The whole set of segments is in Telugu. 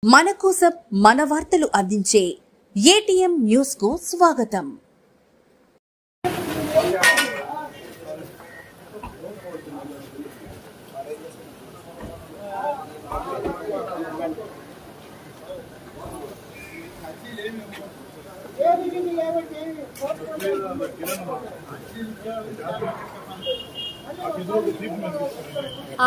మన కోసం మన వార్తలు అందించే ఏటీఎం న్యూస్ కు స్వాగతం.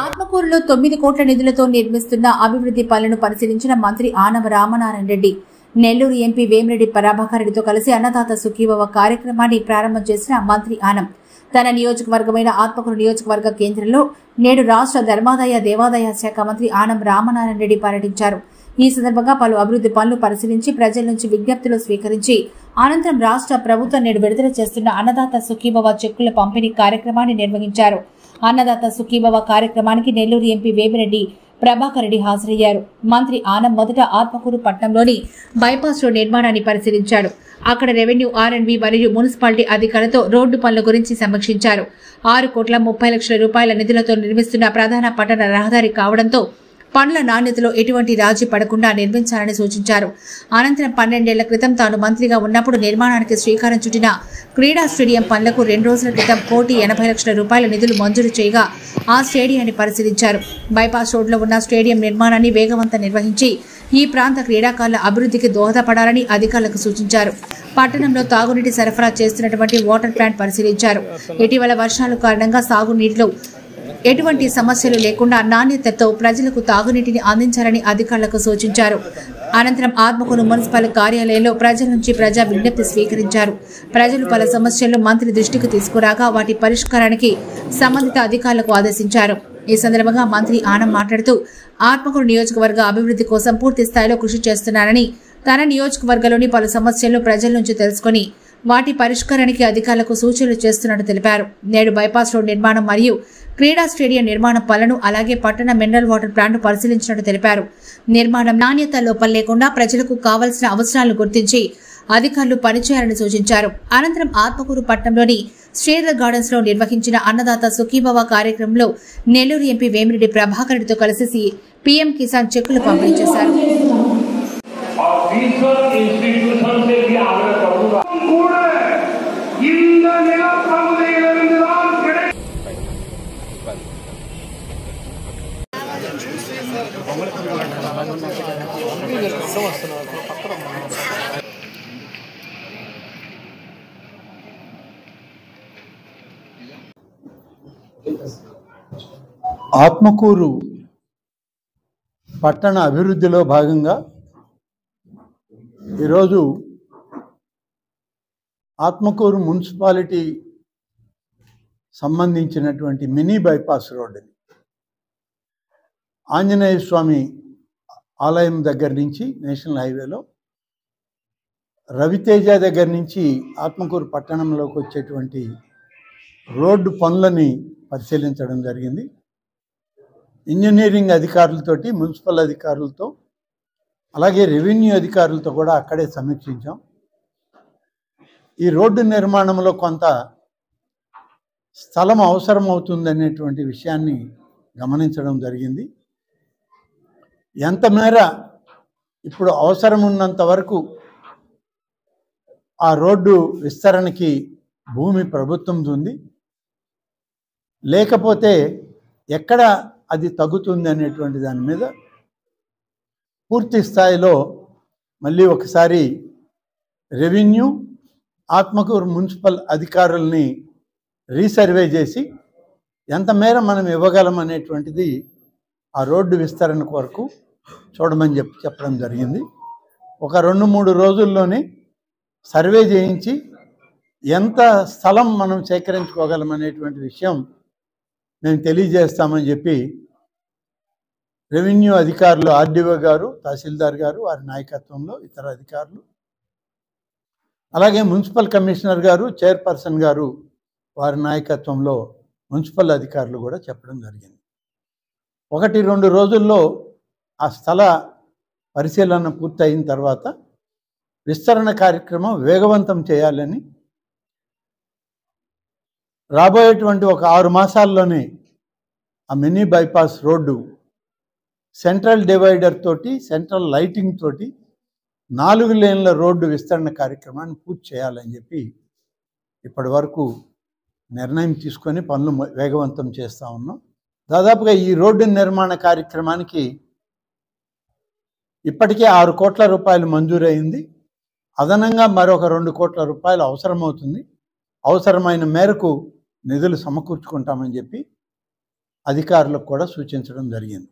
ఆత్మకూరులో 9 కోట్ల నిధులతో నిర్మిస్తున్న అభివృద్ధి పనులను పరిశీలించిన మంత్రి ఆనం రామనారాయణ రెడ్డి నెల్లూరు ఎంపీ వేమిరెడ్డి ప్రభాకర్ రెడ్డితో కలిసి అన్నదాత సుఖీభవ కార్యక్రమాన్ని ప్రారంభం చేసిన మంత్రి ఆనం తన నియోజకవర్గమైన ఆత్మకూరు నియోజకవర్గ కేంద్రంలో నేడు రాష్ట్ర ధర్మాదాయ దేవాదాయ శాఖ మంత్రి ఆనం రామనారాయణ రెడ్డి పర్యటించారు. ఈ సందర్భంగా పలు అభివృద్ధి పనులు పరిశీలించి ప్రజల నుంచి విజ్ఞప్తులు స్వీకరించి అనంతరం రాష్ట్ర ప్రభుత్వం నేడు విడుదల చేస్తున్న అన్నదాత సుఖీభవ చెక్కుల పంపిణీ కార్యక్రమాన్ని నిర్వహించారు. అన్నదాత సుఖీభవ కార్యక్రమానికి నెల్లూరు ఎంపీ వేమిరెడ్డి ప్రభాకర్ రెడ్డి హాజరయ్యారు. మంత్రి ఆనం మొదట ఆత్మకూరు పట్టణంలోని బైపాస్ రోడ్ నిర్మాణాన్ని పరిశీలించారు. అక్కడ రెవెన్యూ, ఆర్ఎండ్బి మరియు మున్సిపాలిటీ అధికారులతో రోడ్డు పనుల గురించి సమీక్షించారు. 6,30,00,000 నిధులతో నిర్మిస్తున్న ప్రధాన పట్టణ రహదారి కావడంతో పనుల నాణ్యతలో ఎటువంటి రాజీ పడకుండా నిర్మించాలని సూచించారు. అనంతరం 12 ఏళ్ల క్రితం తాను మంత్రిగా ఉన్నప్పుడు నిర్మాణానికి శ్రీకారం చుట్టిన క్రీడా స్టేడియం పనులకు 2 రోజుల క్రితం ₹1,80,00,000 నిధులు మంజూరు చేయగా ఆ స్టేడియాన్ని పరిశీలించారు. బైపాస్ రోడ్లో ఉన్న స్టేడియం నిర్మాణాన్ని వేగవంతం నిర్వహించి ఈ ప్రాంత క్రీడాకారుల అభివృద్ధికి దోహదపడాలని అధికారులకు సూచించారు. పట్టణంలో తాగునీటి సరఫరా చేస్తున్నటువంటి వాటర్ ప్లాంట్ పరిశీలించారు. ఇటీవల వర్షాల కారణంగా సాగునీటిలో ఎటువంటి సమస్యలు లేకుండా నాణ్యతతో ప్రజలకు తాగునీటిని అందించాలని అధికారులకు సూచించారు. అనంతరం ఆత్మకూరు మున్సిపల్ కార్యాలయంలో ప్రజల నుంచి ప్రజా విజ్ఞప్తి స్వీకరించారు. ప్రజలు పలు సమస్యలను మంత్రి దృష్టికి తీసుకురాగా వాటి పరిష్కారానికి సంబంధిత అధికారులకు ఆదేశించారు. ఈ సందర్భంగా మంత్రి ఆనం మాట్లాడుతూ ఆత్మకూరు నియోజకవర్గ అభివృద్ధి కోసం పూర్తి స్థాయిలో కృషి చేస్తున్నారని, తన నియోజకవర్గంలోని పలు సమస్యలను ప్రజల నుంచి తెలుసుకుని వాటి పరిష్కారానికి అధికారులకు సూచనలు చేస్తున్నట్టు తెలిపారు. నేడు బైపాస్ రోడ్ నిర్మాణం మరియు క్రీడా స్టేడియం నిర్మాణం పనులను అలాగే పట్టణ మినరల్ వాటర్ ప్లాంట్ పరిశీలించినట్టు తెలిపారు. నిర్మాణం నాణ్యత లోపం లేకుండా ప్రజలకు కావాల్సిన అవసరాలను గుర్తించి అధికారులు పనిచేయాలని సూచించారు. అనంతరం ఆత్మకూరు పట్టణంలోని శ్రీధర్ గార్డెన్స్ లో నిర్వహించిన అన్నదాత సుఖీభవ కార్యక్రమంలో నెల్లూరు ఎంపీ వేమిరెడ్డి ప్రభాకర్ రెడ్డితో కలిసి పీఎం కిసాన్ చెక్కులు పంపిణీ చేశారు. ఆత్మకూరు పట్టణ అభివృద్ధిలో భాగంగా ఈరోజు ఆత్మకూరు మున్సిపాలిటీ సంబంధించినటువంటి మినీ బైపాస్ రోడ్డుని ఆంజనేయ స్వామి ఆలయం దగ్గర నుంచి నేషనల్ హైవేలో రవితేజ దగ్గర నుంచి ఆత్మకూరు పట్టణంలోకి వచ్చేటువంటి రోడ్డు పనులని పరిశీలించడం జరిగింది. ఇంజనీరింగ్ అధికారులతోటి, మున్సిపల్ అధికారులతో, అలాగే రెవెన్యూ అధికారులతో కూడా అక్కడే సమీక్షించాం. ఈ రోడ్డు నిర్మాణంలో కొంత స్థలం అవసరం అవుతుందనేటువంటి విషయాన్ని గమనించడం జరిగింది. ఎంత మేర ఇప్పుడు అవసరం ఉన్నంత వరకు ఆ రోడ్డు విస్తరణకి భూమి ప్రభుత్వంది ఉంది, లేకపోతే ఎక్కడ అది తగ్గుతుంది అనేటువంటి దాని మీద పూర్తి స్థాయిలో మళ్ళీ ఒకసారి రెవెన్యూ, ఆత్మకూరు మున్సిపల్ అధికారుల్ని రీసర్వే చేసి ఎంత మేర మనం ఇవ్వగలం అనేటువంటిది ఆ రోడ్డు విస్తరణ కొరకు చూడమని చెప్పడం జరిగింది. ఒక 2-3 రోజుల్లోనే సర్వే చేయించి ఎంత స్థలం మనం సేకరించుకోగలం అనేటువంటి విషయం మేము తెలియజేస్తామని చెప్పి రెవెన్యూ అధికారులు, ఆర్డీఓ గారు, తహసీల్దార్ గారు, వారి నాయకత్వంలో ఇతర అధికారులు, అలాగే మున్సిపల్ కమిషనర్ గారు, చైర్పర్సన్ గారు, వారి నాయకత్వంలో మున్సిపల్ అధికారులు కూడా చెప్పడం జరిగింది. 1-2 రోజుల్లో ఆ స్థల పరిశీలన పూర్తయిన తర్వాత విస్తరణ కార్యక్రమం వేగవంతం చేయాలని, రాబోయేటువంటి ఒక 6 మాసాల్లోనే ఆ mini bypass road central divider తోటి, సెంట్రల్ లైటింగ్ తోటి 4 లేన్ల రోడ్డు విస్తరణ కార్యక్రమాన్ని పూర్తి చేయాలని చెప్పి ఇప్పటి వరకు నిర్ణయం తీసుకొని పనులు వేగవంతం చేస్తూ ఉన్నాం. దాదాపుగా ఈ రోడ్డు నిర్మాణ కార్యక్రమానికి ఇప్పటికే 6 కోట్ల రూపాయలు మంజూరైంది. అదనంగా మరొక 2 కోట్ల రూపాయలు అవసరమవుతుంది. అవసరమైన మేరకు నిధులు సమకూర్చుకుంటామని చెప్పి అధికారులకు కూడా సూచించడం జరిగింది.